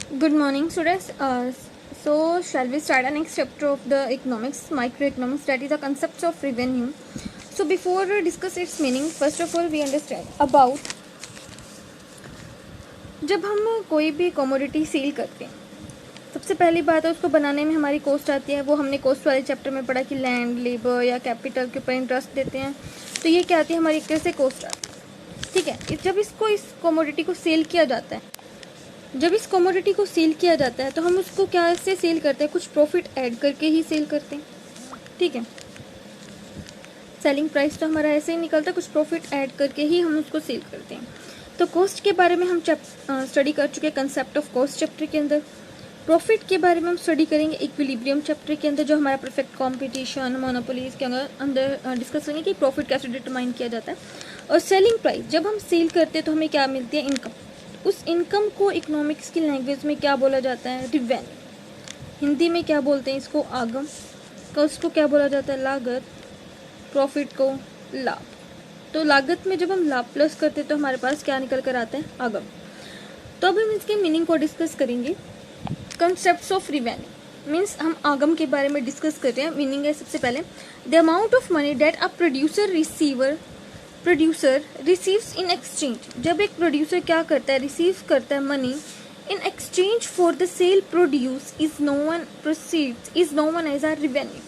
Good morning, students. Shall we start our next chapter of the economics, microeconomics, that is the concepts of revenue. So, before we discuss its meaning, first of all, we understand about जब हम कोई भी commodity cell करते हैं, सबसे पहली बात है उसको बनाने में हमारी कॉस्ट आती है. वो हमने कॉस्ट वाले चैप्टर में पढ़ा कि लैंड, लेबर या कैपिटल के ऊपर इंटरेस्ट देते हैं. तो ये क्या आती है, हमारी एक तरह से कॉस्ट आती है. ठीक है. जब इस कमोडिटी को सेल किया जाता है, तो हम उसको क्या से सेल करते हैं, कुछ प्रॉफिट ऐड करके ही सेल करते हैं. ठीक है. सेलिंग प्राइस तो हमारा ऐसे ही निकलता है, कुछ प्रॉफिट ऐड करके ही हम उसको सेल करते हैं. तो कॉस्ट के बारे में हम स्टडी कर चुके हैं कंसेप्ट ऑफ कॉस्ट चैप्टर के अंदर. प्रॉफिट के बारे में हम स्टडी करेंगे इक्विलिब्रियम चैप्टर के अंदर, जो हमारा परफेक्ट कॉम्पिटिशन, मोनोपोलीज के अंदर डिस्कस करेंगे कि प्रॉफिट कैसे डिटरमाइन किया जाता है. और सेलिंग प्राइस, जब हम सेल करते हैं तो हमें क्या मिलती है, इनकम. उस इनकम को इकोनॉमिक्स की लैंग्वेज में क्या बोला जाता है, रिवेन्यू. हिंदी में क्या बोलते हैं इसको, आगम. कॉस्ट को क्या बोला जाता है, लागत. प्रॉफिट को लाभ. तो लागत में जब हम लाभ प्लस करते हैं तो हमारे पास क्या निकल कर आता है, आगम. तो अब हम इसके मीनिंग को डिस्कस करेंगे. कंसेप्ट्स ऑफ रिवेन्यू मीन्स हम आगम के बारे में डिस्कस कर रहे हैं. मीनिंग है सबसे पहले, the amount of money that a producer receives in exchange. जब एक प्रोड्यूसर क्या करता है, रिसीव करता है money in exchange for the sale produce is known as a revenue.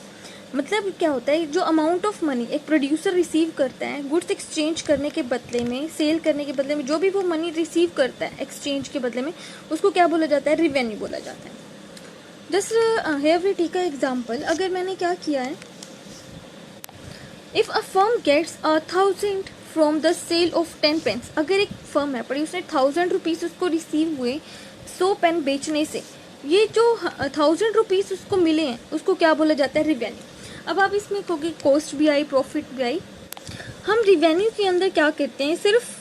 मतलब क्या होता है, जो अमाउंट ऑफ मनी एक प्रोड्यूसर रिसीव करता है गुड्स एक्सचेंज करने के बदले में, सेल करने के बदले में, जो भी वो मनी रिसीव करता है एक्सचेंज के बदले में, उसको क्या बोला जाता है, रिवेन्यू बोला जाता है. Just here we take a example. अगर मैंने क्या किया है, if a firm gets 1,000 from the sale of 10 pens. अगर एक फर्म है पर उसने 1,000 रुपीज़ उसको रिसीव हुए 100 पेन बेचने से, ये जो 1,000 रुपीज़ उसको मिले हैं उसको क्या बोला जाता है, रिवेन्यू. अब आप इसमें कहोगे कॉस्ट भी आई, प्रॉफिट भी आई. हम रिवेन्यू के अंदर क्या करते हैं, सिर्फ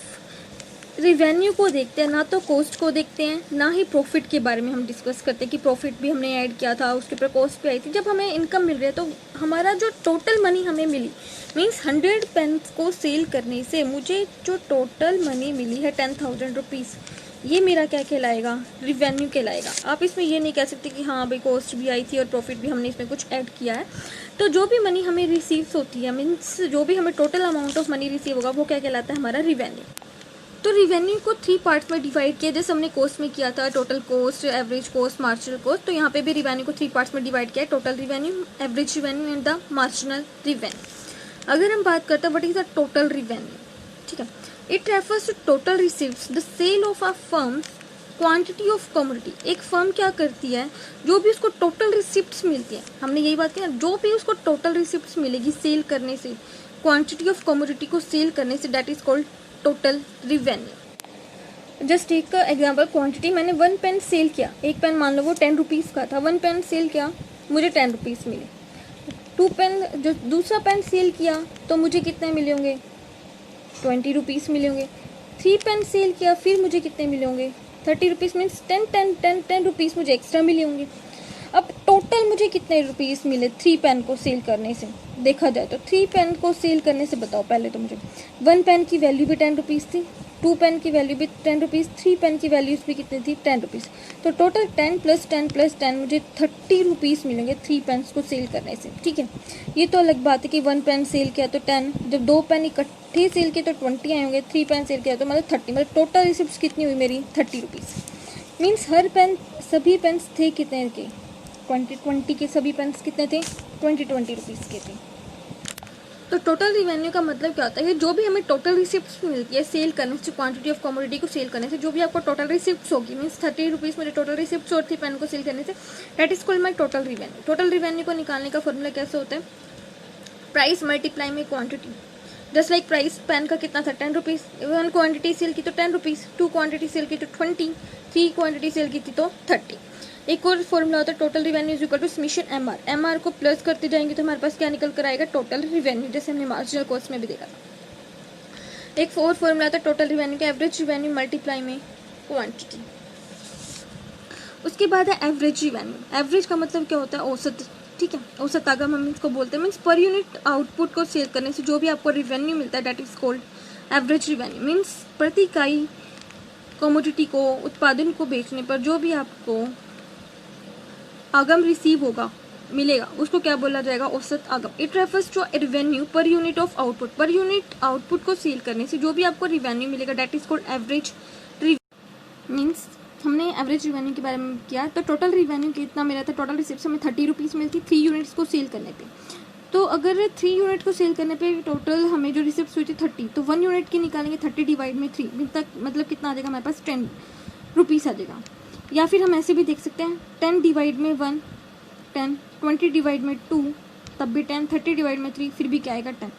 रिवेन्यू को देखते हैं, ना तो कॉस्ट को देखते हैं, ना ही प्रॉफिट के बारे में हम डिस्कस करते हैं कि प्रॉफिट भी हमने ऐड किया था, उसके ऊपर कॉस्ट भी आई थी. जब हमें इनकम मिल रही है तो हमारा जो टोटल मनी हमें मिली, मीन्स 100 पेन्स को सेल करने से मुझे जो टोटल मनी मिली है 10,000 रुपीज़, ये मेरा क्या कहलाएगा, रिवेन्यू कहलाएगा. आप इसमें ये नहीं कह सकते कि हाँ भाई कॉस्ट भी आई थी और प्रॉफिट भी हमने इसमें कुछ ऐड किया है. तो जो भी मनी हमें रिसीव होती है, मीन्स जो भी हमें total amount of money receive होगा, वो क्या कहलाता है, हमारा रिवेन्यू. तो रिवेन्यू को 3 पार्ट्स में डिवाइड किया, जैसे हमने कॉस्ट में किया था, total cost, average cost, marginal cost. तो यहाँ पे भी रिवेन्यू को 3 पार्ट्स में डिवाइड किया है, total revenue, average revenue and the marginal revenue. अगर हम बात करते हैं what is the total revenue, ठीक है, it refers to total receives the sale of a firm quantity of commodity. एक फर्म क्या करती है, जो भी उसको टोटल रिसिप्ट्स मिलती है, हमने यही बात की ना, जो भी उसको टोटल रिसिप्ट्स मिलेगी सेल करने से, क्वांटिटी ऑफ कमोडिटी को सेल करने से, that is called total revenue. Just एक एग्जाम्पल, क्वांटिटी, मैंने 1 पेन सेल किया, एक पेन मान लो वो 10 रुपीज़ का था, 1 पेन सेल किया, मुझे 10 रुपीज़ मिले. 2 पेन, जो दूसरा पेन सेल किया तो मुझे कितने मिले होंगे, 20 रुपीज़ मिले होंगे. 3 पेन सेल किया, फिर मुझे कितने मिले होंगे, 30 रुपीज़. मीन्स 10 रुपीज़ मुझे एक्स्ट्रा मिले होंगे. अब टोटल मुझे कितने रुपीज़ मिले 3 पेन को सेल करने से, देखा जाए तो 3 पेन को सेल करने से बताओ पहले तो मुझे, 1 पेन की वैल्यू भी 10 रुपीज़ थी, 2 पेन की वैल्यू भी 10 रुपीज़, 3 पेन की वैल्यूज़ भी कितनी थी, 10 रुपीज़. तो टोटल 10 + 10 + 10 मुझे 30 रुपीज़ मिलेंगे 3 पेन्स को सेल करने से. ठीक है, ये तो अलग बात है कि 1 पेन सेल किया तो 10, जब 2 पेन इकट्ठे सेल किए तो 20 आए होंगे, 3 पेन सेल किया तो मतलब 30, मतलब टोटल रिसिप्ट्स कितनी हुई मेरी, 30 रुपीज़. मीन्स हर पेन, सभी पेन्स थे कितने के, 20 के सभी पेन्स कितने थे, 20 रुपीज़ के थे. तो टोटल रिवेन्यू का मतलब क्या होता है, जो भी हमें टोटल रिसिप्ट्स मिलती है सेल करने से, क्वांटिटी ऑफ कमोडिटी को सेल करने से, जो भी आपको टोटल रिसिप्ट्स होगी, मीन्स 30 रुपीज़ मेरे टोटल रिसिप्ट्स और 3 पेन को सेल करने से, that is called my total revenue. Total revenue को निकालने का फॉर्मूला कैसे होता है, प्राइस मल्टीप्लाई में quantity. Just like price pen का कितना था, 10 रुपीज़. 1 क्वांटिटी सेल की तो 10 रुपीज़, 2 क्वांटिटी सेल की तो 20, 3 क्वांटिटी सेल की थी तो 30. एक और फॉर्मूला होता है total revenue is equal to summation MR. MR को प्लस करते जाएंगे तो हमारे पास क्या निकल कर आएगा, टोटल रिवेन्यू, जैसे हमने मार्जिनल कॉस्ट में भी देखा था. एक और फॉर्मूला होता है टोटल रिवेन्यू का, एवरेज रिवेन्यू मल्टीप्लाई में क्वांटिटी. उसके बाद है एवरेज रिवेन्यू. एवरेज का मतलब क्या होता है, औसत. ठीक है, औसत आगम हम इसको बोलते हैं. मीन्स पर यूनिट आउटपुट को सेल करने से जो भी आपको रिवेन्यू मिलता है, that is called average revenue. Means प्रति इकाई कमोडिटी को, उत्पादन को बेचने पर जो भी आपको आगम रिसीव होगा, मिलेगा, उसको क्या बोला जाएगा? औसत आगम। It refers to revenue per unit of output. Per unit output को सेल करने से जो भी आपको रिवेन्यू मिलेगा, that is called average revenue. Means हमने एवरेज रिवेन्यू के बारे में किया तो टोटल रिवेन्यू कितना मिला था? टोटल रिसिप्ट हमें 30 रुपीज़ मिलती 3 यूनिट्स को सेल करने पे। तो अगर 3 यूनिट को सेल करने पे टोटल हमें जो रिसिप्ट हुई थी 30, तो 1 यूनिट की निकालेंगे 30 डिवाइड में 3 मतलब कितना आ जाएगा हमारे पास? 10 रुपीज़ आ जाएगा। या फिर हम ऐसे भी देख सकते हैं 10 डिवाइड में 1 10, 20 डिवाइड में 2 तब भी 10, 30 डिवाइड में 3 फिर भी क्या आएगा? 10।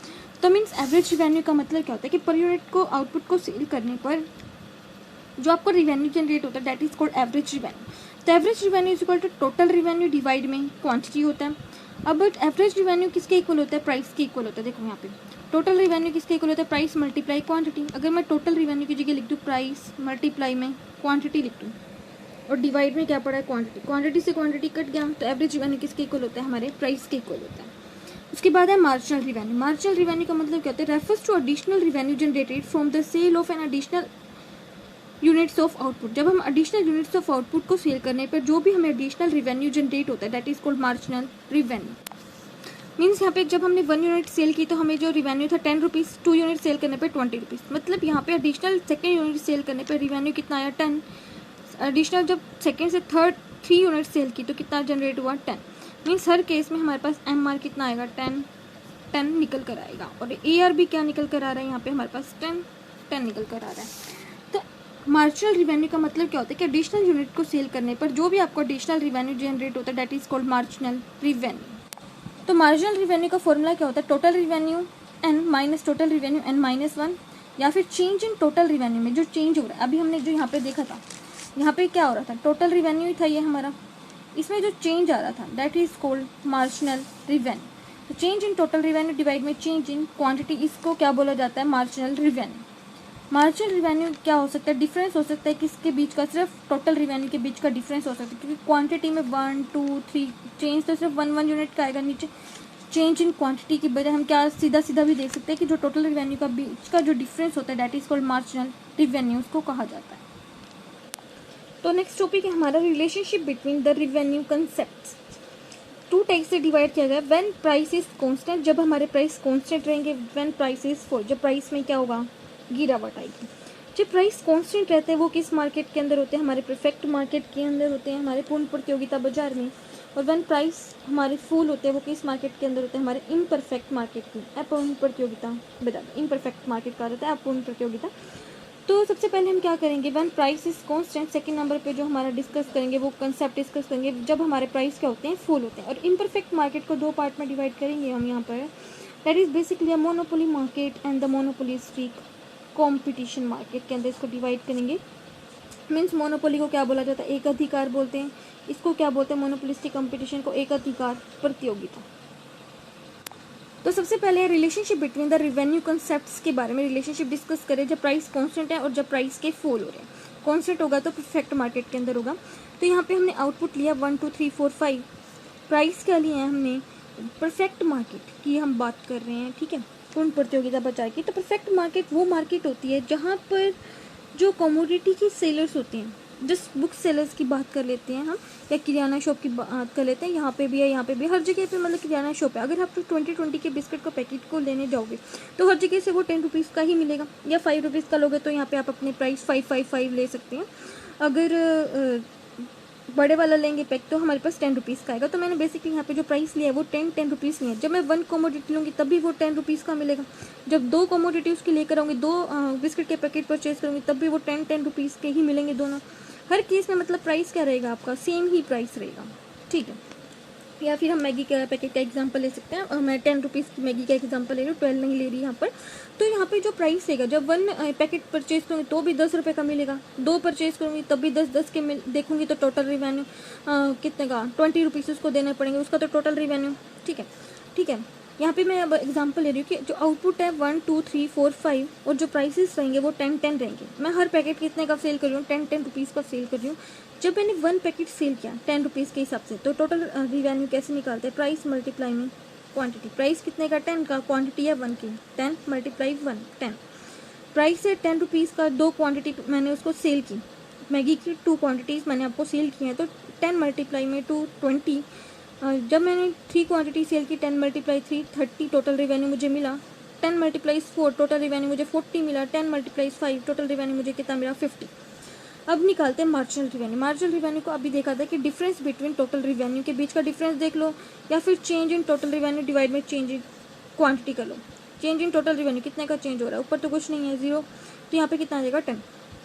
तो मीन्स एवरेज रिवेन्यू का मतलब क्या होता है कि पर यूनिट को आउटपुट को सेल करने पर जो आपको रिवेन्यू जनरेट होता है, that is called average revenue. तो average revenue is equal to total revenue divide में क्वांटिटी होता है। अब बट एवरेज रिवेन्यू किसके इक्वल होता है? प्राइस के इक्वल होता है। देखो यहाँ पे टोटल रिवेन्यू किसके इक्वल होता है? Price multiply quantity. अगर मैं टोटल रिवेन्यू की जगह लिख दूँ प्राइस मल्टीप्लाई में क्वांटिटी लिख दूँ और डिवाइड में क्या पड़ा है? क्वांटिटी। क्वांटिटी से क्वांटिटी कट गया तो एवरेज रिवेन्यू किसके इक्वल होता है? हमारे प्राइस के इक्वल होता है। उसके बाद है मार्जिनल रिवेन्यू। मार्जिनल रिवेन्यू का मतलब क्या होता है? Refers to additional revenue generated from the sale of an additional units of output. जब हम एडिशनल यूनिट्स ऑफ आउटपुट को सेल करने पर जो भी हमें एडिशनल रिवेन्यू जनरेट होता है, that is called marginal revenue. Means यहाँ पे जब हमने 1 यूनिट सेल की तो हमें जो रिवेन्यू था 10 रुपीज़, 2 यूनिट सेल करने पर 20 रुपीज़। मतलब यहाँ पे एडिशनल सेकेंड यूनिट सेल करने पर रिवेन्यू कितना आया? 10। एडिशनल जब सेकेंड से थर्ड 3 यूनिट सेल की तो कितना जनरेट हुआ? 10। मीन्स हर केस में हमारे पास एम आर कितना आएगा? 10 निकल कर आएगा। और ए आर भी क्या निकल कर आ रहा है? यहाँ पे हमारे पास 10 निकल कर आ रहा है। तो मार्जिनल रिवेन्यू का मतलब क्या होता है कि एडिशनल यूनिट को सेल करने पर जो भी आपको एडिशनल रिवेन्यू जनरेट होता है, that is called marginal revenue. तो मार्जिनल रिवेन्यू का फॉर्मूला क्या होता है? Total revenue N minus total revenue N minus 1, या फिर चेंज इन टोटल रिवेन्यू में जो चेंज हो रहा है। अभी हमने जो यहाँ पे देखा था, यहाँ पे क्या हो रहा था? टोटल रिवेन्यू ही था ये हमारा, इसमें जो चेंज आ रहा था that is called marginal revenue. तो change in total revenue divide में चेंज इन क्वांटिटी, इसको क्या बोला जाता है? Marginal revenue. मार्जिनल रिवेन्यू क्या हो सकता है? डिफरेंस हो सकता है किसके बीच का? सिर्फ टोटल रिवेन्यू के बीच का डिफरेंस हो सकता है, क्योंकि क्वांटिटी में 1 2 3 चेंज तो सिर्फ 1 यूनिट का आएगा। नीचे चेंज इन क्वांटिटी की बजाय हम क्या सीधा भी देख सकते हैं कि जो टोटल रिवेन्यू का बीच का जो डिफरेंस होता है, that is called marginal revenue, उसको कहा जाता है। तो नेक्स्ट टॉपिक है हमारा relationship between the revenue concepts. 2 type से डिवाइड किया गया। व्हेन प्राइस इज कांस्टेंट, जब हमारे प्राइस कांस्टेंट रहेंगे। व्हेन प्राइस इज फॉल, जब प्राइस में क्या होगा? गिरावट आएगी। जब प्राइस कांस्टेंट रहते हैं वो किस मार्केट के अंदर होते हैं? हमारे परफेक्ट मार्केट के अंदर होते हैं, हमारे पूर्ण प्रतियोगिता बाजार में। और व्हेन प्राइस हमारे फुल होते हैं वो किस मार्केट के अंदर होते हैं? हमारे इम्परफेक्ट मार्केट में, अपूर्ण प्रतियोगिता बाजार। इम्परफेक्ट मार्केट कहा जाता है अपूर्ण प्रतियोगिता। तो सबसे पहले हम क्या करेंगे? When price is constant, second number पे जो हमारा डिस्कस करेंगे वो कंसेप्ट डिस्कस करेंगे जब हमारे प्राइस क्या होते हैं? फुल होते हैं। और इम्परफेक्ट मार्केट को 2 पार्ट में डिवाइड करेंगे हम यहाँ पर, that is basically a monopoly market and the monopolistic competition market के अंदर इसको डिवाइड करेंगे। मीन्स मोनोपोली को क्या बोला जाता है? एक अधिकार बोलते हैं। इसको क्या बोलते हैं? मोनोपोलिस्टिक कंपटीशन को एक अधिकार प्रतियोगिता। तो सबसे पहले relationship between the revenue concepts के बारे में रिलेशनशिप डिस्कस करें। जब प्राइस कांस्टेंट है और जब प्राइस के फॉल हो रहे हैं। कांस्टेंट होगा तो परफेक्ट मार्केट के अंदर होगा। तो यहाँ पे हमने आउटपुट लिया 1 2 3 4 5। प्राइस क्या लिया है हमने? परफेक्ट मार्केट की हम बात कर रहे हैं, ठीक है, पूर्ण प्रतियोगिता बाजार की। तो परफेक्ट मार्केट वो मार्केट होती है जहाँ पर जो कमोडिटी की सेलर्स होते हैं, जस्ट बुक सेलर्स की बात कर लेते हैं हम, या किराना शॉप की बात कर लेते हैं। यहाँ पे भी है, यहाँ पे भी, हर जगह पे मतलब किराना शॉप है। अगर आप 20 के बिस्किट का पैकेट को लेने जाओगे तो हर जगह से वो 10 रुपीज़ का ही मिलेगा, या 5 रुपीज़ का लोगे तो यहाँ पे आप अपने प्राइस 5 ले सकते हैं। अगर बड़े वाला लेंगे पैक तो हमारे पास 10 रुपीज़ का आएगा। तो मैंने बेसिकली यहाँ पे जो प्राइस लिया है वो 10 रुपीज़ नहीं है। जब मैं 1 कमोडिटी लूँगी तब भी वो 10 रुपीज़ का मिलेगा। जब 2 कमोडिटी उसकी लेकर आऊँगी, 2 बिस्किट के पैकेट परचेज करूँगी तब भी वो 10 रुपीज़ के ही मिलेंगे दोनों। हर केस में मतलब प्राइस क्या रहेगा आपका? सेम ही प्राइस रहेगा, ठीक है। या फिर हम मैगी का पैकेट का एग्जांपल ले सकते हैं। और मैं 10 रुपीज़ की मैगी का एग्जांपल ले रही हूँ, 12 नहीं ले रही यहाँ पर। तो यहाँ पे जो प्राइस रहेगा, जब 1 पैकेट परचेज करूँगी तो भी 10 रुपये का मिलेगा, 2 परचेज करूँगी तब भी 10 के देखूँगी तो टोटल रिवेन्यू कितने का? 20 रुपीज़ उसको देने पड़ेंगे, उसका तो टोटल रिवेन्यू, ठीक है। यहाँ पे मैं अब एग्जांपल ले रही हूँ कि जो आउटपुट है 1 2 3 4 5 और जो प्राइसेस रहेंगे वो 10 रहेंगे। मैं हर पैकेट कितने का सेल कर रही हूँ? 10 रुपीज़ का सेल कर रही हूँ। जब मैंने 1 पैकेट सेल किया 10 रुपीज़ के हिसाब से, तो टोटल रिवेन्यू कैसे निकालते हैं? प्राइस मल्टीप्लाई में क्वांटिटी। प्राइस कितने का? 10 का, क्वांटिटी है 1 की, 10 × 1 10। प्राइस है 10 रुपीज़ का, 2 क्वांटिटी मैंने उसको सेल की, मैगी की 2 क्वांटिटीज़ मैंने आपको सेल की हैं, तो 10 मल्टीप्लाई में 2 20। जब मैंने 3 क्वांटिटी सेल की, 10 मल्टीप्लाई 3 30 टोटल रिवेन्यू मुझे मिला। 10 मल्टीप्लाई 4 टोटल रिवेन्यू मुझे 40 मिला। 10 मल्टीप्लाई 5 टोटल रिवेन्यू मुझे कितना मिला 50। अब निकालते हैं मार्जिनल रिवेन्यू। मार्जिनल रिवेन्यू को अभी देखा था कि डिफरेंस बिटवीन टोटल रिवेन्यू के बीच का डिफरेंस देख लो, या फिर change in total revenue divide में चेंज इन क्वांटिटी कर लो। चेंज इन टोटल रिवेन्यू कितने का चेंज हो रहा है, ऊपर तो कुछ नहीं है 0, तो यहाँ पे कितना आ जाएगा 10।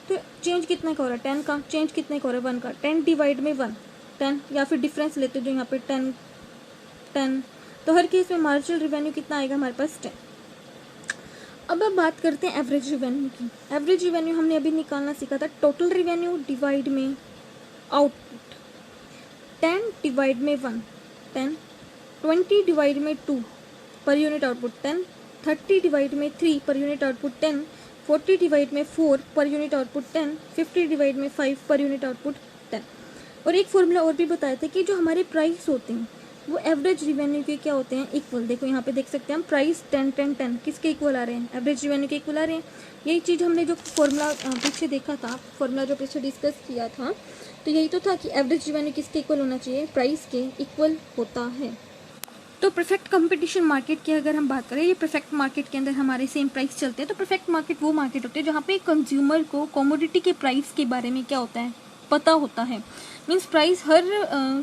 तो चेंज कितने का हो रहा है 10 का, चेंज कितने का हो रहा है 1 का, 10 डिवाइड में 1 10, या फिर डिफरेंस लेते जो यहाँ पे 10 10, तो हर केस में मार्जिनल रिवेन्यू कितना आएगा हमारे पास 10। अब बात करते हैं एवरेज रिवेन्यू की। एवरेज रिवेन्यू हमने अभी निकालना सीखा था, टोटल रिवेन्यू डिवाइड में आउटपुट, 10 डिवाइड में 1 10, 20 डिवाइड में 2 पर यूनिट आउटपुट 10, 30 डिवाइड में 3 पर यूनिट आउटपुट 10, 40 डिवाइड में 4 पर यूनिट आउटपुट 10, 50 डिवाइड में 5 पर यूनिट आउटपुट 10। और एक फॉर्मूला और भी बताया था कि जो हमारे प्राइस होते हैं वो एवरेज रिवेन्यू के क्या होते हैं, इक्वल। देखो यहाँ पे देख सकते हैं हम, प्राइस 10 10 10 किसके इक्वल आ रहे हैं, एवरेज रिवेन्यू के इक्वल आ रहे हैं। यही चीज़ हमने जो फॉर्मूला पीछे देखा था, फॉर्मूला जो पीछे डिस्कस किया था, तो यही तो था कि एवरेज रिवेन्यू किसके इक्वल होना चाहिए, प्राइस के इक्वल होता है। तो परफेक्ट कंपटीशन मार्केट की अगर हम बात करें, ये परफेक्ट मार्केट के अंदर हमारे सेम प्राइस चलते हैं। तो परफेक्ट मार्केट वो मार्केट होती है जहाँ पे कंज्यूमर को कमोडिटी के प्राइस के बारे में क्या होता है, पता होता है। मीन्स प्राइस हर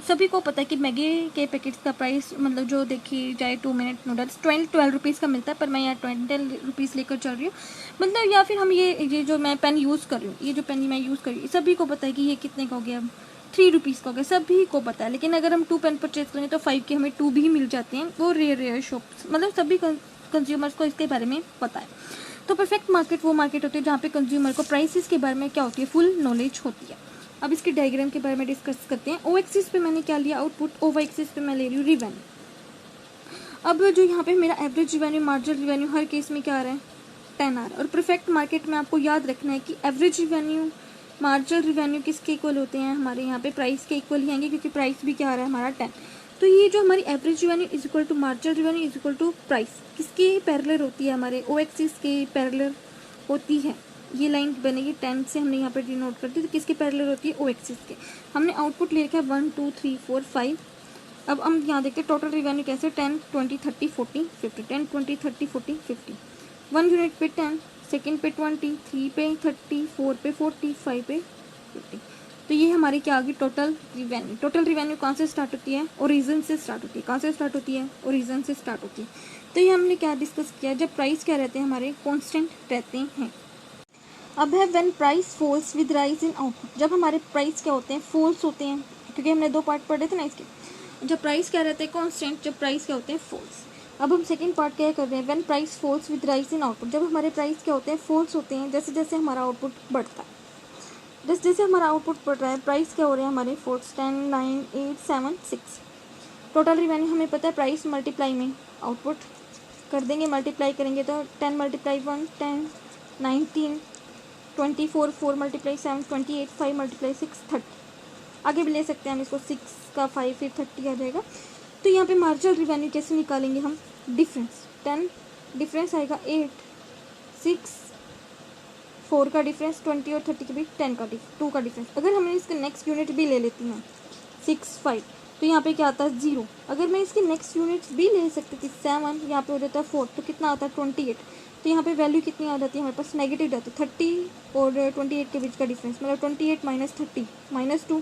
सभी को पता है कि मैगी के पैकेट्स का प्राइस, मतलब जो देखी जाए 2 मिनट नूडल्स 12 रुपीज़ का मिलता है, पर मैं यहाँ 20 रुपीज़ लेकर चल रही हूँ, मतलब। या फिर हम ये जो मैं पेन यूज़ कर रही हूँ, ये जो पेन मैं यूज़ कर रही हूँ, सभी को पता है कि ये कितने का हो गया, 3 रुपीज़ का हो गया, सभी को पता है। लेकिन अगर हम 2 पेन परचेज करें तो 5 के हमें 2 भी मिल जाते हैं, वो रेयर शॉप्स, मतलब सभी कंज्यूमर्स को इसके बारे में पता है। तो परफेक्ट मार्केट वो मार्केट होती है जहाँ पे कंज्यूमर को प्राइसेस के बारे में क्या होती है, फुल नॉलेज होती है। अब इसके डायग्राम के बारे में डिस्कस करते हैं। ओ एक्सिस पे मैंने क्या लिया, आउटपुट। ओ वाई एक्सिस पे मैं ले रही हूँ रिवेन्यू। अब जो यहाँ पे मेरा एवरेज रिवेन्यू, मार्जिनल रिवेन्यू, हर केस में क्या आ रहा है 10 आ रहा है। और परफेक्ट मार्केट में आपको याद रखना है कि एवरेज रिवेन्यू, मार्जिनल रिवेन्यू किसके इक्वल होते हैं, हमारे यहाँ पे प्राइस के इक्वल ही आएंगे, क्योंकि प्राइस भी क्या आ रहा है हमारा 10। तो ये जो हमारी average revenue is equal to marginal revenue is equal to price किसके पैरेलल होती है, हमारे ओ एक्सिस के पैरेलल होती है। ये लाइन बनेगी 10 से, हमने यहाँ पर डिनोट कर दी, तो किसके पैरेलल होती है, ओ एक्सिस के। हमने आउटपुट ले रखा है 1 2 3 4 5। अब हम यहाँ देखते हैं टोटल रिवेन्यू कैसे, 10 20 30 40 50, 10 20 30 40 50। 1 यूनिट पे 10, सेकेंड पे 20, 3 पे 30, 4 पे 40, 5 पे 50। तो ये हमारी क्या आ गई टोटल रिवेन्यू। टोटल रिवेन्यू कहाँ से स्टार्ट होती है, ओरिजिन से स्टार्ट होती है। कहाँ से स्टार्ट होती है, ओरिजिन से स्टार्ट होती है। तो ये हमने क्या डिस्कस किया, जब प्राइस क्या रहते हैं हमारे, कॉन्स्टेंट रहते हैं। अब है when price falls with rise in output. जब हमारे प्राइस क्या होते हैं, फॉल्स होते हैं, क्योंकि हमने 2 पार्ट पढ़े थे ना इसके। जब प्राइस क्या रहते हैं कांस्टेंट, जब प्राइस क्या होते हैं फॉल्स। अब हम सेकंड पार्ट क्या कर रहे हैं, when price falls with rise in output. जब हमारे प्राइस क्या होते हैं, फॉल्स होते हैं, जैसे जैसे हमारा आउटपुट बढ़ता है, जैसे जैसे हमारा आउटपुट बढ़ रहा है, प्राइस क्या हो रहे हैं हमारे फॉल्स। 10 9 8 7 6। टोटल रिवेन्यू हमें पता है, प्राइस मल्टीप्लाई में आउटपुट कर देंगे, मल्टीप्लाई करेंगे तो 10 मल्टीप्लाई 1 10, 19 24, 4 मल्टीप्लाई 7 28, 5 मल्टीप्लाई 6 30। आगे भी ले सकते हैं हम इसको, 6 का 5 फिर 30 आ जाएगा। तो यहाँ पे मार्जिनल रिवेन्यू कैसे निकालेंगे हम, डिफरेंस 10 डिफरेंस आएगा 8 6 4 का डिफरेंस, 20 और 30 के बीच 10 का 2 का डिफरेंस। अगर हमने इसका नेक्स्ट यूनिट भी ले लेती हैं 6 5, तो यहाँ पे क्या आता है 0। अगर मैं इसकी नेक्स्ट यूनिट्स भी ले सकती थी 7, यहाँ पे हो जाता है 4, तो कितना आता है 28। तो यहाँ पे वैल्यू कितनी आ जाती है हमारे पास, नेगेटिव जाती है। 30 और 28 के बीच का डिफरेंस, मतलब 28 माइनस 30 -2।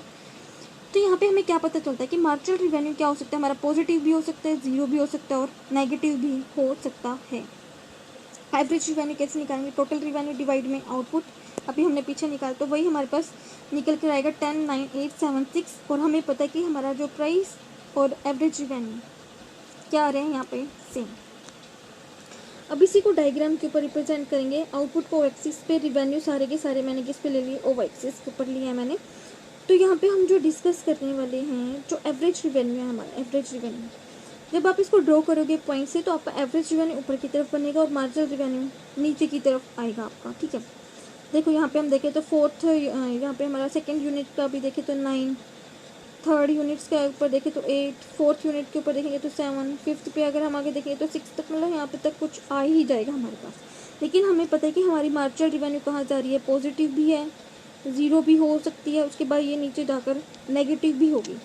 तो यहाँ पे हमें क्या पता चलता है कि मार्जिनल रिवेन्यू क्या हो सकता है हमारा, पॉजिटिव भी हो सकता है, 0 भी हो सकता है और नेगेटिव भी हो सकता है। एवरेज रिवेन्यू कैसे निकालेंगे, टोटल रिवेन्यू डिवाइड में आउटपुट। अभी हमने पीछे निकाला तो वही हमारे पास निकल कर आएगा 10 9 8 7 6। और हमें पता है कि हमारा जो प्राइस और एवरेज रिवेन्यू क्या आ रहे हैं यहाँ पे सेम। अब इसी को डायग्राम के ऊपर रिप्रेजेंट करेंगे। आउटपुट को एक्सिस पे, रिवेन्यू सारे के सारे मैंने किस पे ले लिए, ओ एक्सिस के ऊपर लिया है मैंने। तो यहाँ पे हम जो डिस्कस करने वाले हैं, जो एवरेज रिवेन्यू है हमारा, एवरेज रिवेन्यू जब आप इसको ड्रॉ करोगे पॉइंट से, तो आपका एवरेज रिवेन्यू ऊपर की तरफ बनेगा और मार्जिनल रिवेन्यू नीचे की तरफ आएगा आपका, ठीक है। देखो यहाँ पे हम देखें तो फोर्थ, यहाँ पे हमारा सेकेंड यूनिट का भी देखें तो 9, थर्ड यूनिट्स के ऊपर देखें तो 8, फोर्थ यूनिट के ऊपर देखेंगे तो 7, फिफ्थ पे अगर हम आगे देखेंगे तो 6 तक, मतलब यहाँ पे तक कुछ आ ही जाएगा हमारे पास। लेकिन हमें पता है कि हमारी मार्जिनल रिवेन्यू कहाँ जा रही है, पॉजिटिव भी है, ज़ीरो भी हो सकती है, उसके बाद ये नीचे जाकर नेगेटिव भी होगी।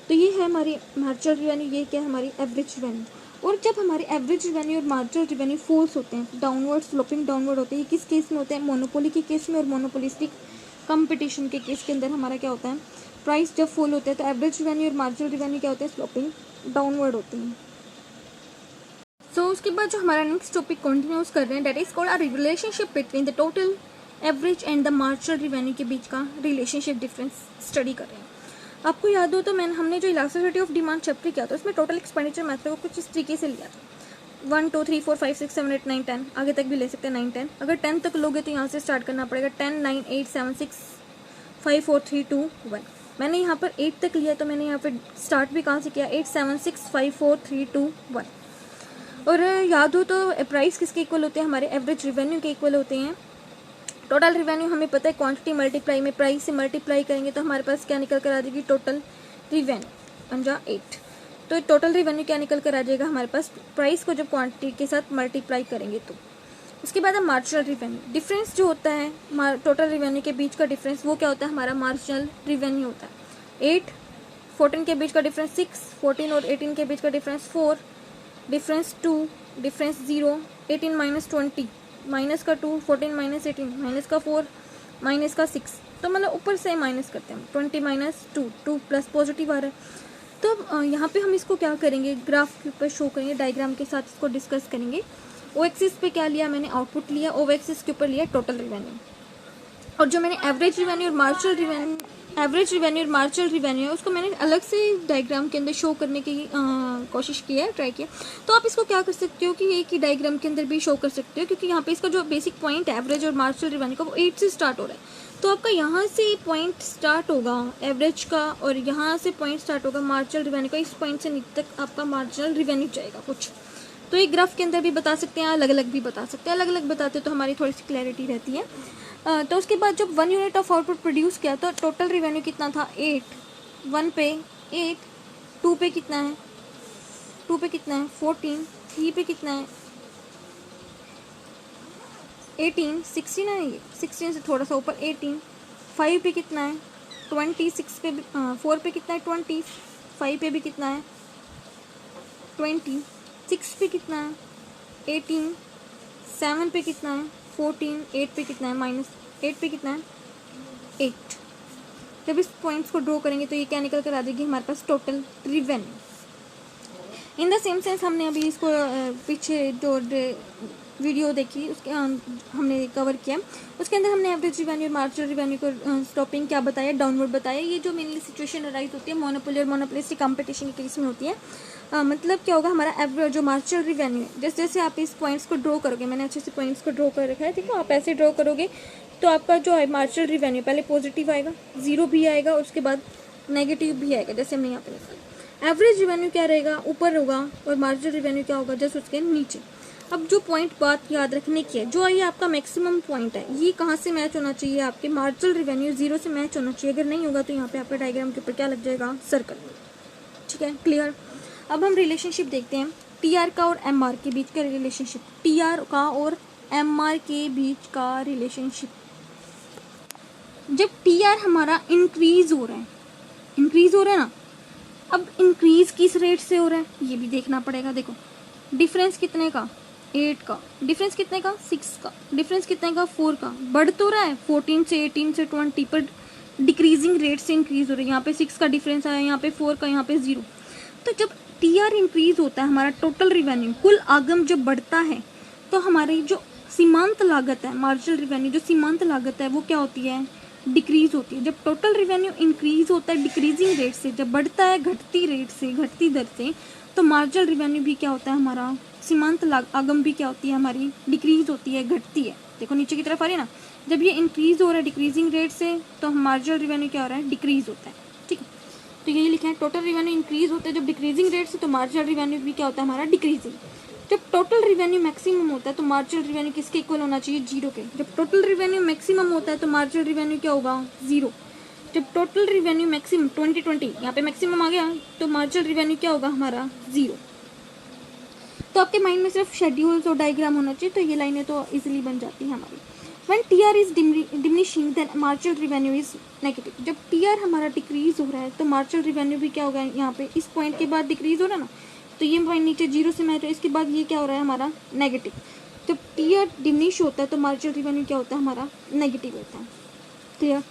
तो ये है हमारी मार्जिनल रिवेन्यू, ये क्या है हमारी एवरेज रिवेन्यू। और जब हमारे एवरेज रिवेन्यू और मार्जिनल रिवेन्यू फॉल्स होते हैं, डाउनवर्ड स्लोपिंग डाउनवर्ड होते हैं, ये किस केस में होते हैं, मोनोपोली के केस में और मोनोपोलिस्टिक कंपटीशन के केस के अंदर हमारा क्या होता है, प्राइस जब फॉल होते हैं तो एवरेज रिवेन्यू और मार्जिनल रिवेन्यू क्या होते हैं, स्लोपिंग डाउनवर्ड होते हैं। सो उसके बाद जो हमारा नेक्स्ट टॉपिक कंटिन्यूस कर रहे हैं, that is called a relationship between the total average and the marginal revenue के बीच का रिलेशनशिप डिफरेंस स्टडी कर रहे हैं। आपको याद हो तो हमने जो इलास्टिसिटी ऑफ डिमांड चैप्टर किया था उसमें टोटल एक्सपेंडिचर मेथड को कुछ इस तरीके से लिया था, 1 2 3 4 5 6 7 8 9 10, आगे तक भी ले सकते हैं 9 10। अगर 10 तक लोगे तो यहाँ से स्टार्ट करना पड़ेगा, 10 9 8 7 6 5 4 3 2 1। मैंने यहाँ पर 8 तक लिया तो मैंने यहाँ पर स्टार्ट भी कहाँ से किया, 8 7 6 5 4 3 2 1। और याद हो तो प्राइस किसके इक्वल होते हैं, हमारे एवरेज रिवेन्यू के इक्वल होते हैं। टोटल रिवेन्यू हमें पता है क्वांटिटी मल्टीप्लाई में प्राइस से मल्टीप्लाई करेंगे तो हमारे पास क्या निकल कर आ जाएगी, टोटल रिवेन्यू, पंजा 8। तो टोटल रिवेन्यू क्या निकल कर आ जाएगा हमारे पास, प्राइस को जब क्वांटिटी के साथ मल्टीप्लाई करेंगे तो। उसके बाद है मार्जिनल रिवेन्यू, डिफरेंस जो होता है टोटल रिवेन्यू के बीच का डिफरेंस, वो क्या होता है, हमारा मार्जिनल रिवेन्यू होता है। 8 14 के बीच का डिफरेंस 6, 14 और 18 के बीच का difference 4, difference 2, difference 0, 18 minus 20, minus का 2, 14 माइनस 18, माइनस का 4, माइनस का 6, तो मतलब ऊपर से माइनस करते हैं, 20 माइनस 2, 2 प्लस पॉजिटिव आ रहा है। तो यहाँ पे हम इसको क्या करेंगे, ग्राफ के ऊपर शो करेंगे, डायग्राम के साथ इसको डिस्कस करेंगे। ओ एक्सिस पे क्या लिया मैंने, आउटपुट लिया, ओ एक्सिस के ऊपर लिया टोटल रिवेन्यू, और जो मैंने एवरेज रिवेन्यू और मार्जिनल रिवेन्यू है उसको मैंने अलग से डायग्राम के अंदर शो करने की कोशिश की है, ट्राई किया। तो आप इसको क्या कर सकते हो कि एक ही डायग्राम के अंदर भी शो कर सकते हो, क्योंकि यहाँ पे इसका जो बेसिक पॉइंट है एवरेज और मार्जिनल रिवेन्यू का वो 8 से स्टार्ट हो रहा है। तो आपका यहाँ से पॉइंट स्टार्ट होगा एवरेज का और यहाँ से पॉइंट स्टार्ट होगा मार्जिनल रिवेन्यू का, इस पॉइंट से नीचे तक आपका मार्जिनल रिवेन्यू जाएगा कुछ। तो एक ग्राफ के अंदर भी बता सकते हैं, अलग अलग भी बता सकते हैं, अलग अलग बताते तो हमारी थोड़ी सी क्लैरिटी रहती है। तो उसके बाद जब 1 यूनिट ऑफ आउटपुट प्रोड्यूस किया तो टोटल रिवेन्यू कितना था, 8, 1 पे 8, 2 पे कितना है, 2 पे कितना है 14, 3 पे कितना है 18, 16 है ये, 16 से थोड़ा सा ऊपर 18, 5 पे कितना है 20, 6 पे 4 पे कितना है 20, 5 पे भी कितना है 20, 6 पे कितना है 18, 7 पे कितना है 14, 8 पे कितना है माइनस 8 पे कितना है 8। जब इस पॉइंट्स को ड्रॉ करेंगे तो ये क्या निकल कर आ जाएगी हमारे पास, total revenue. In the same sense हमने अभी इसको पीछे जो वीडियो देखी उसके हमने कवर किया, उसके अंदर हमने एवरेज रिवेन्यू और मार्जिनल रिवेन्यू को स्टॉपिंग क्या बताया, डाउनवर्ड बताया। ये जो मेनली सिचुएशन अराइज होती है मोनोपोली और मोनोपोलिस्टिक कंपटीशन के केस में होती है। मतलब क्या होगा, हमारा एवरेज जो मार्जिनल रिवेन्यू है, जैसे जैसे आप इस पॉइंट्स को ड्रॉ करोगे, मैंने अच्छे से पॉइंट्स को ड्रॉ कर रखा है, ठीक है, आप ऐसे ड्रॉ करोगे तो आपका जो है मार्जिनल रिवेन्यू पहले पॉजिटिव आएगा, 0 भी आएगा और उसके बाद नेगेटिव भी आएगा, जैसे हमने यहाँ पे निकाला। एवरेज रिवेन्यू क्या रहेगा, ऊपर होगा, और मार्जिनल रिवेन्यू क्या होगा, जस्ट उसके नीचे। अब जो पॉइंट बात याद रखने की है, जो ये आपका मैक्सिमम पॉइंट है, ये कहाँ से मैच होना चाहिए, आपके मार्जिनल रिवेन्यू 0 से मैच होना चाहिए। अगर नहीं होगा तो यहाँ पे आपके डायग्राम के ऊपर क्या लग जाएगा, सर्कल। ठीक है, क्लियर। अब हम रिलेशनशिप देखते हैं, टीआर का और एमआर के बीच का रिलेशनशिप, टीआर का और एमआर के बीच का रिलेशनशिप। जब टीआर हमारा इंक्रीज हो रहा है ना, अब इंक्रीज किस रेट से हो रहा है ये भी देखना पड़ेगा। देखो डिफरेंस कितने का, 8 का, डिफरेंस कितने का, 6 का, डिफरेंस कितने का, 4 का, बढ़ तो रहा है 14 से 18 से 20 पर डिक्रीजिंग रेट से इंक्रीज हो रहा है। यहाँ पे 6 का डिफरेंस आया, यहाँ पे 4 का, यहाँ पे 0। तो जब टीआर इंक्रीज होता है, हमारा टोटल रिवेन्यू कुल आगम जब बढ़ता है, तो हमारी जो सीमांत लागत है, मार्जिनल रिवेन्यू जो सीमांत लागत है, वो क्या होती है, डिक्रीज होती है। जब टोटल रिवेन्यू इंक्रीज होता है डिक्रीजिंग रेट से, जब बढ़ता है घटती रेट से, घटती दर से, तो मार्जिनल रिवेन्यू भी क्या होता है, हमारा सीमांत आगम भी क्या होती है, हमारी डिक्रीज होती है, घटती है। देखो नीचे की तरफ आ रही है ना, जब ये इंक्रीज हो रहा है डिक्रीजिंग रेट से, तो मार्जिनल रिवेन्यू क्या हो रहा है, डिक्रीज होता है। ठीक है, तो यही लिखा है, टोटल रिवेन्यू इंक्रीज होता है जब डिक्रीजिंग रेट से, तो मार्जिनल रिवेन्यू भी क्या होता है, हमारा डिक्रीजिंग। जब टोटल रिवेन्यू मैक्सिमम होता है तो मार्जिनल रिवेन्यू किसके इक्वल होना चाहिए, 0 के। जब टोटल रिवेन्यू मैक्सिमम होता है तो मार्जिनल रिवेन्यू क्या होगा, 0। जब टोटल रिवेन्यू मैक्सिमम 2020 यहाँ पे मैक्सिमम आ गया, तो मार्जिनल रिवेन्यू क्या होगा हमारा, 0। तो आपके माइंड में सिर्फ शेड्यूल्स और डायग्राम होना चाहिए, तो ये लाइनें तो इजीली बन जाती हैं हमारी। When TR is diminishing then marginal revenue is negative। जब TR हमारा डिक्रीज हो रहा है तो मार्जिनल रिवेन्यू भी क्या होगा, यहाँ पे इस पॉइंट के बाद डिक्रीज हो रहा है ना, तो ये पॉइंट नीचे जीरो से मैच है, इसके बाद ये क्या हो रहा है हमारा नेगेटिव। जब TR डिमिनिश होता है तो मार्जिनल रिवेन्यू क्या होता है हमारा नेगेटिव होता है। क्लियर।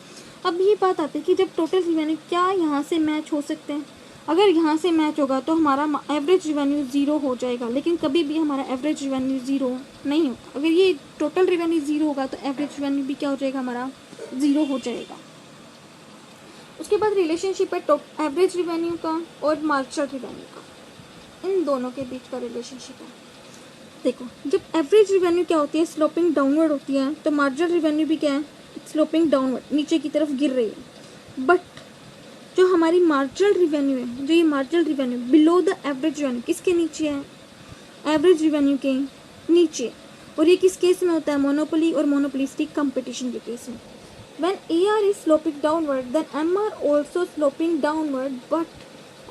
अब ये बात आती है कि जब टोटल रिवेन्यू क्या यहाँ से मैच हो सकते हैं, अगर यहाँ से मैच होगा तो हमारा एवरेज रिवेन्यू ज़ीरो हो जाएगा, लेकिन कभी भी हमारा एवरेज रिवेन्यू ज़ीरो नहीं होगा। अगर ये टोटल रिवेन्यू ज़ीरो होगा तो एवरेज रिवेन्यू भी क्या हो जाएगा हमारा ज़ीरो हो जाएगा। उसके बाद रिलेशनशिप है एवरेज रिवेन्यू का और मार्जिनल रिवेन्यू का, इन दोनों के बीच का रिलेशनशिप है। देखो जब एवरेज रिवेन्यू क्या होती है स्लोपिंग डाउनवर्ड होती है, तो मार्जिनल रिवेन्यू भी क्या है स्लोपिंग डाउनवर्ड, नीचे की तरफ गिर रही है। बट जो हमारी मार्जिनल रिवेन्यू है, जो ये marginal revenue below the average revenue, किसके नीचे है, एवरेज रिवेन्यू के नीचे। और ये किस केस में होता है, मोनोपोली और मोनोपोलिस्टिक कंपटीशन के केस में। When AR is sloping downward then MR also sloping downward, but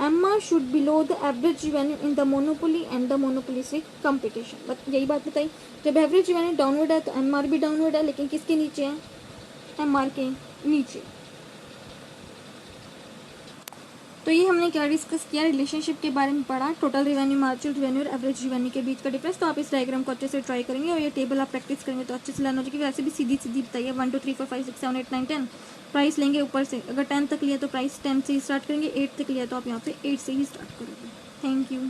MR should below the average revenue in the monopoly and the monopolistic competition. But यही बात बताई, जब एवरेज रिवेन्यू डाउनवर्ड है तो MR भी downward है, लेकिन किसके नीचे है, MR के नीचे। तो ये हमने क्या डिस्कस किया, रिलेशनशिप के बारे में पढ़ा, टोटल रिवेन्यू, मार्जिनल रिवेन्यू और एवरेज रिवेन्यू के बीच का डिफरेंस। तो आप इस डायग्राम को अच्छे से ट्राई करेंगे और ये टेबल आप प्रैक्टिस करेंगे तो अच्छे से लर्न हो जाएगी। वैसे भी सीधी सीधी बताइए 1 2 3 4 5 6 7 8 9 10 प्राइस लेंगे ऊपर से। अगर 10 तक लिया तो प्राइस 10 से ही स्टार्ट करेंगे, 8 तक लिया तो आप यहाँ पे 8 से ही स्टार्ट करोगे। Thank you.